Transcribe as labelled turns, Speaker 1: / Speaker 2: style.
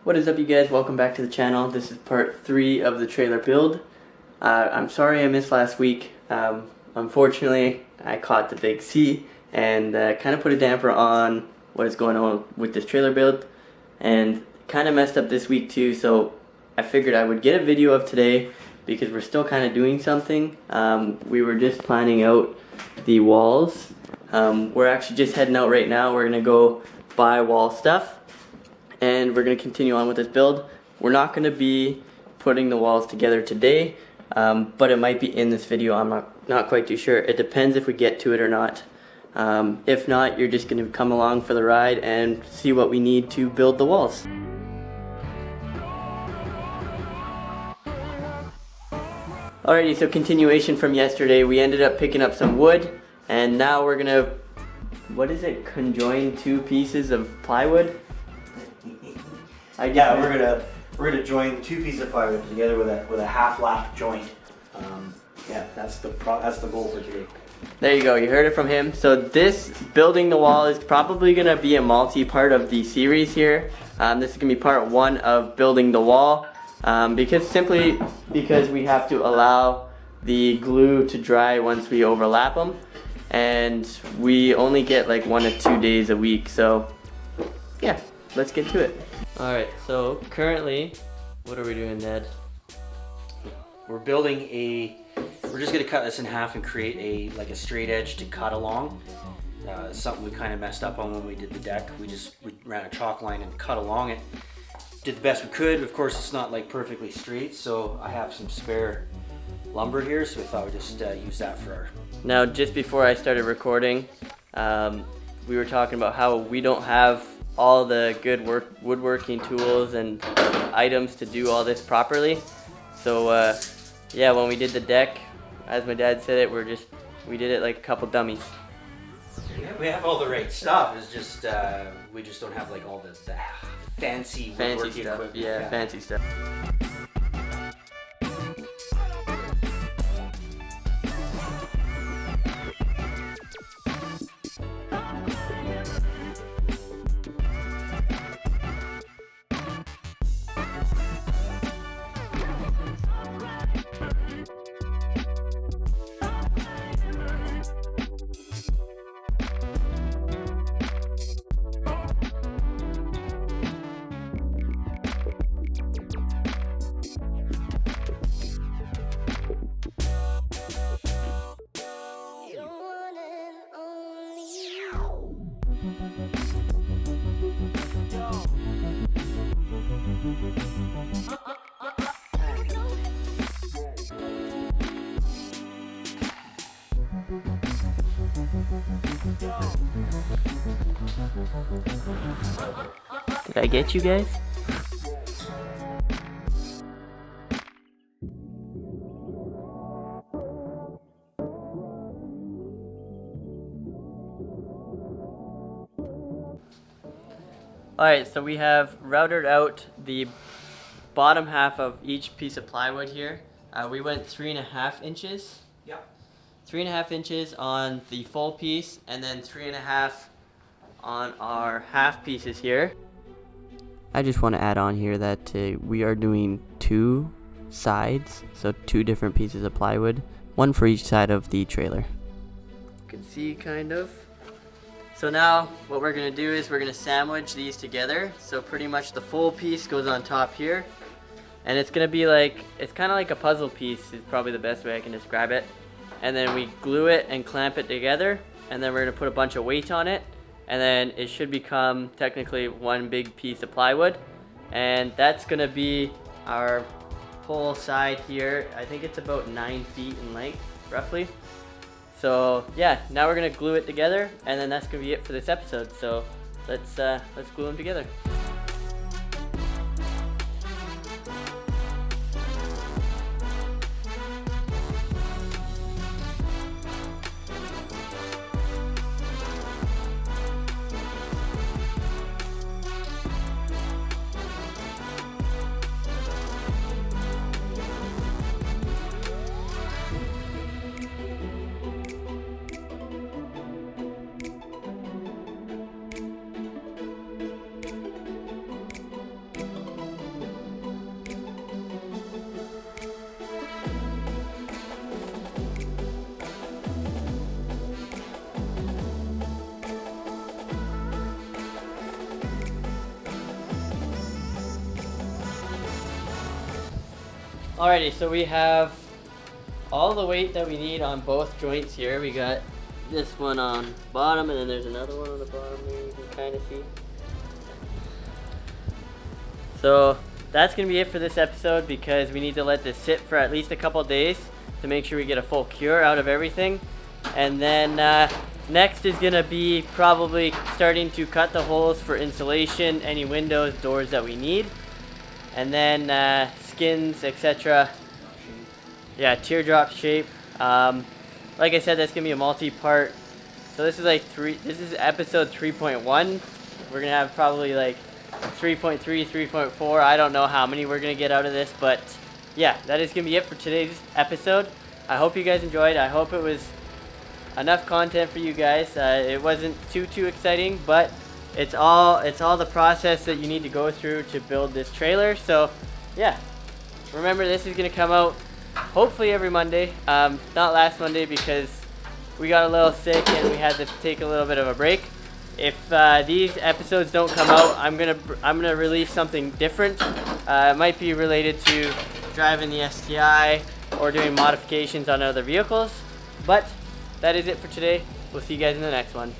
Speaker 1: What is up, you guys? Welcome back to the channel. This is part 3 of the trailer build. I'm sorry I missed last week. Unfortunately, I caught the big C and kind of put a damper on what is going on with this trailer build, and kind of messed up this week too, so I figured I would get a video of today because we're still kind of doing something. We were just planning out the walls. We're actually just heading out right now. We're going to go buy wall stuff, and we're going to continue on with this build. We're not going to be putting the walls together today, but it might be in this video. I'm not quite too sure. It depends if we get to it or not. If not, you're just going to come along for the ride and see what we need to build the walls. Alrighty, so continuation from yesterday, we ended up picking up some wood, and now we're gonna, conjoin 2 pieces of plywood?
Speaker 2: Yeah, we're gonna join 2 pieces of plywood together with a half lap joint. Yeah, that's the goal for today.
Speaker 1: There you go, you heard it from him. So this building the wall is probably gonna be a multi-part of the series here. This is gonna be part 1 of building the wall. Because we have to allow the glue to dry once we overlap them, and we only get like 1 to 2 days a week, so yeah, let's get to it. Alright, so currently, what are we doing, Ned?
Speaker 2: We're just gonna cut this in half and create a straight edge to cut along. Something we kind of messed up on when we did the deck. We ran a chalk line and cut along it. Did the best we could. Of course, it's not like perfectly straight, so I have some spare lumber here, so we thought we'd just use that for our...
Speaker 1: Now, just before I started recording, we were talking about how we don't have all the good woodworking tools and items to do all this properly. So yeah, when we did the deck, as my dad said it, we did it like a couple dummies.
Speaker 2: Yeah, we have all the right stuff. It's just we just don't have like all the fancy
Speaker 1: stuff.
Speaker 2: equipment.
Speaker 1: Yeah, fancy stuff. Did I get you guys? Alright, so we have routed out the bottom half of each piece of plywood here. We went 3.5 inches.
Speaker 2: Yep.
Speaker 1: 3.5 inches on the full piece, and then 3.5 on our half pieces here. I just want to add on here that we are doing 2 sides, so 2 different pieces of plywood, 1 for each side of the trailer. You can see kind of. So now what we're going to do is we're going to sandwich these together. So pretty much the full piece goes on top here, and it's going to be like, it's kind of like a puzzle piece is probably the best way I can describe it. And then we glue it and clamp it together, and then we're going to put a bunch of weight on it, and then it should become technically 1 big piece of plywood. And that's going to be our whole side here. I think it's about 9 feet in length roughly. So yeah, now we're going to glue it together, and then that's going to be it for this episode. So let's glue them together. Alrighty, so we have all the weight that we need on both joints here. We got this one on bottom, and then there's another one on the bottom there you can kind of see. So that's going to be it for this episode, because we need to let this sit for at least a couple days to make sure we get a full cure out of everything. And then next is going to be probably starting to cut the holes for insulation, any windows, doors that we need. And then skins, etc. Yeah, teardrop shape. Like I said, that's going to be a multi-part. So this is this is episode 3.1. We're going to have probably like 3.3, 3.4. I don't know how many we're going to get out of this, but yeah, that is going to be it for today's episode. I hope you guys enjoyed. I hope it was enough content for you guys. It wasn't too exciting, but it's all the process that you need to go through to build this trailer. So yeah, remember, this is going to come out hopefully every Monday. Not last Monday because we got a little sick and we had to take a little bit of a break. If these episodes don't come out, I'm gonna release something different. It might be related to driving the STI or doing modifications on other vehicles. But that is it for today. We'll see you guys in the next one.